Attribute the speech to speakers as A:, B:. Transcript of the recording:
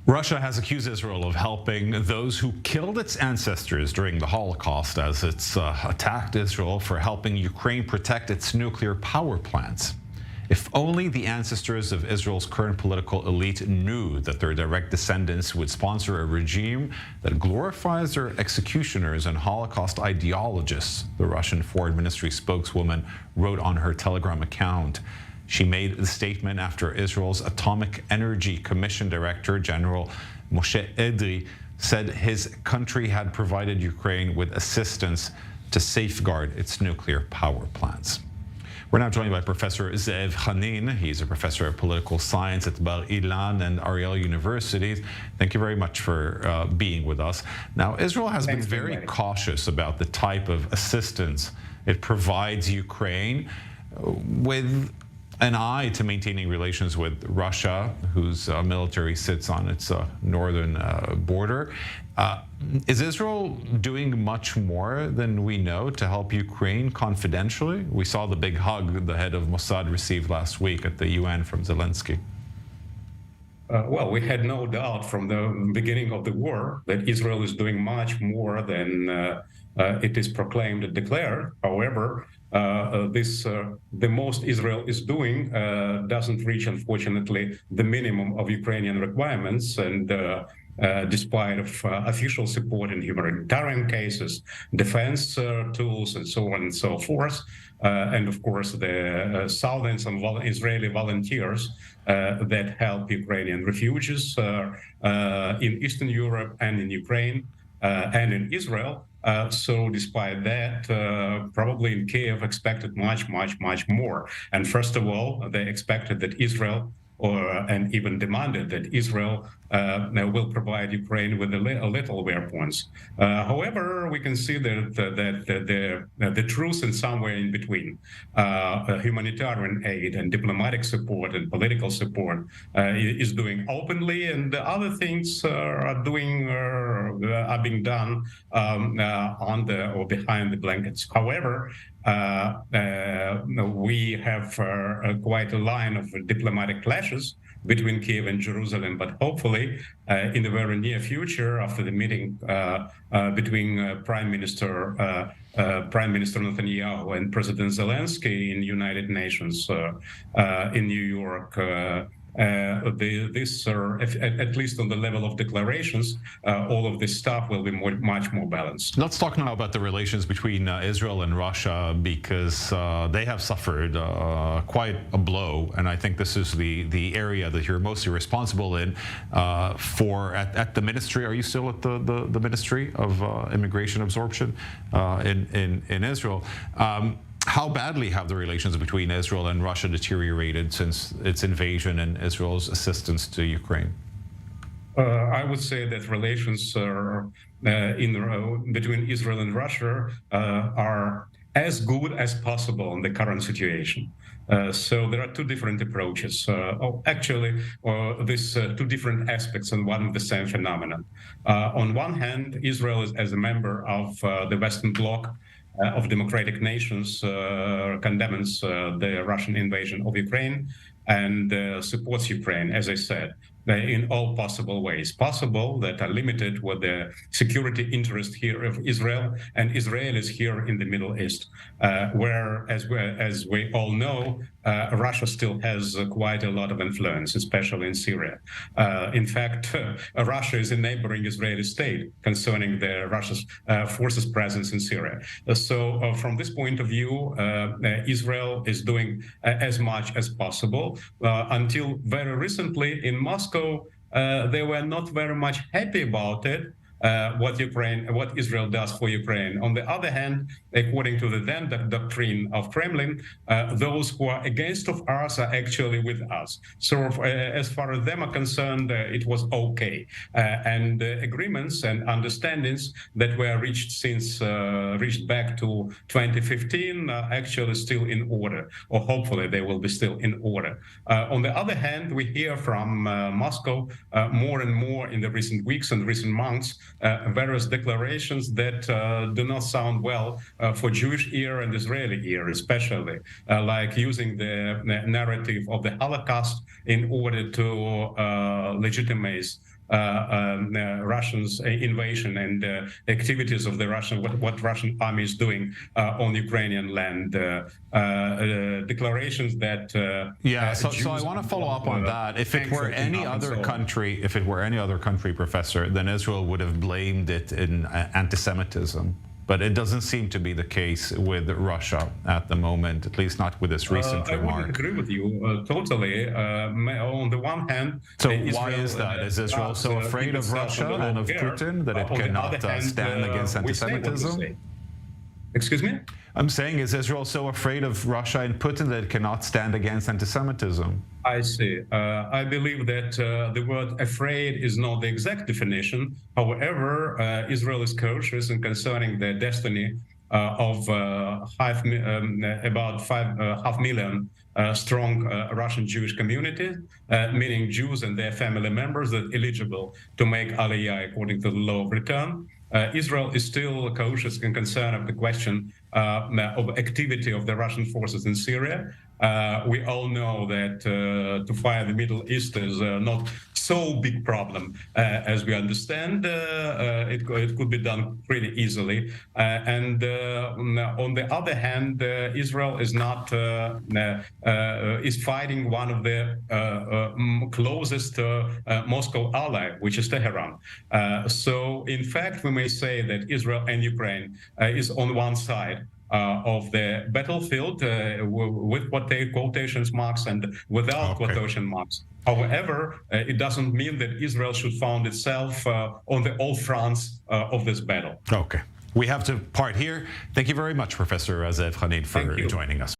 A: Russia has accused Israel of helping those who killed its ancestors during the Holocaust as it's attacked Israel for helping Ukraine protect its nuclear power plants. If only the ancestors of Israel's current political elite knew that their direct descendants would sponsor a regime that glorifies their executioners and Holocaust ideologists, the Russian Foreign Ministry spokeswoman wrote on her Telegram account. She made the statement after Israel's Atomic Energy Commission Director General Moshe Edrei said his country had provided Ukraine with assistance to safeguard its nuclear power plants. We're now joined by Professor Zeev Khanin. He's a professor of political science at Bar-Ilan and Ariel universities. Thank you very much for being with us. Now, Israel has been very cautious about the type of assistance it provides Ukraine, with an eye to maintaining relations with Russia, whose military sits on its northern border. Is Israel doing much more than we know to help Ukraine confidentially? We saw the big hug the head of Mossad received last week at the UN from Zelensky.
B: Well, we had no doubt from the beginning of the war that Israel is doing much more than it is proclaimed and declared. However, the most Israel is doing doesn't reach, unfortunately, the minimum of Ukrainian requirements. And despite of official support in humanitarian cases, defense tools, and so on and so forth, and of course the thousands of Israeli volunteers that help Ukrainian refugees in Eastern Europe and in Ukraine and in Israel. So despite that, probably in Kiev expected much more. And first of all, they expected that Israel, and even demanded that Israel will provide Ukraine with a little weapons. However, we can see that the truth is somewhere in between. Humanitarian aid and diplomatic support and political support is doing openly, and the other things are being done on the or behind the blankets. However, we have quite a line of diplomatic clashes between Kiev and Jerusalem, but hopefully in the very near future, after the meeting between Prime Minister Netanyahu and President Zelensky in United Nations in New York, at least on the level of declarations, all of this stuff will be much more balanced.
A: Let's talk now about the relations between Israel and Russia, because they have suffered quite a blow, and I think this is the area that you're mostly responsible in at the ministry. Are you still at the Ministry of Immigration Absorption in Israel? How badly have the relations between Israel and Russia deteriorated since its invasion and Israel's assistance to Ukraine?
B: I would say that relations between Israel and Russia are as good as possible in the current situation. So there are two different approaches. These two different aspects on one of the same phenomenon. On one hand, Israel is, as a member of the Western Bloc of democratic nations, condemns the Russian invasion of Ukraine and supports Ukraine, as I said, in all possible ways possible that are limited with the security interest here of Israel and Israelis here in the Middle East, where, as we all know, Russia still has quite a lot of influence, especially in Syria. In fact, Russia is a neighboring Israeli state concerning the Russia's forces presence in Syria. So from this point of view, Israel is doing as much as possible. Until very recently in Moscow, they were not very much happy about it, what Israel does for Ukraine. On the other hand, according to the then doctrine of Kremlin, those who are against of us are actually with us. So as far as them are concerned, it was okay. And agreements and understandings that were reached back to 2015 are actually still in order, or hopefully they will be still in order. On the other hand, we hear from Moscow more and more in the recent weeks and recent months various declarations that do not sound well for Jewish ear and Israeli ear, especially, like using the narrative of the Holocaust in order to legitimize Russia's invasion and activities of the what Russian army is doing on Ukrainian land. Declarations that
A: so I want to follow up on that. If it were any other country, Professor, then Israel would have blamed it in anti-Semitism. But it doesn't seem to be the case with Russia at the moment, at least not with this recent remark.
B: I would agree with you totally. On the one hand,
A: so why is that? Is Israel so afraid of Russia and of Putin that it cannot stand against anti-Semitism?
B: Excuse me?
A: I'm saying, is Israel so afraid of Russia and Putin that it cannot stand against anti-Semitism?
B: I see. I believe that the word afraid is not the exact definition. However, Israel is cautious in concerning the destiny of about 500,000 strong Russian Jewish community, meaning Jews and their family members that are eligible to make Aliyah according to the law of return. Israel is still cautious and concerned of the question of activity of the Russian forces in Syria. We all know that to fire the Middle East is not so big problem as we understand. It could be done pretty easily. And on the other hand, Israel is not is fighting one of the closest Moscow ally, which is Tehran. So in fact, we may say that Israel and Ukraine is on one side of the battlefield with quotation marks and without quotation marks. However, it doesn't mean that Israel should found itself on all fronts of this battle.
A: Okay. We have to part here. Thank you very much, Professor Zeev Khanin, for joining us.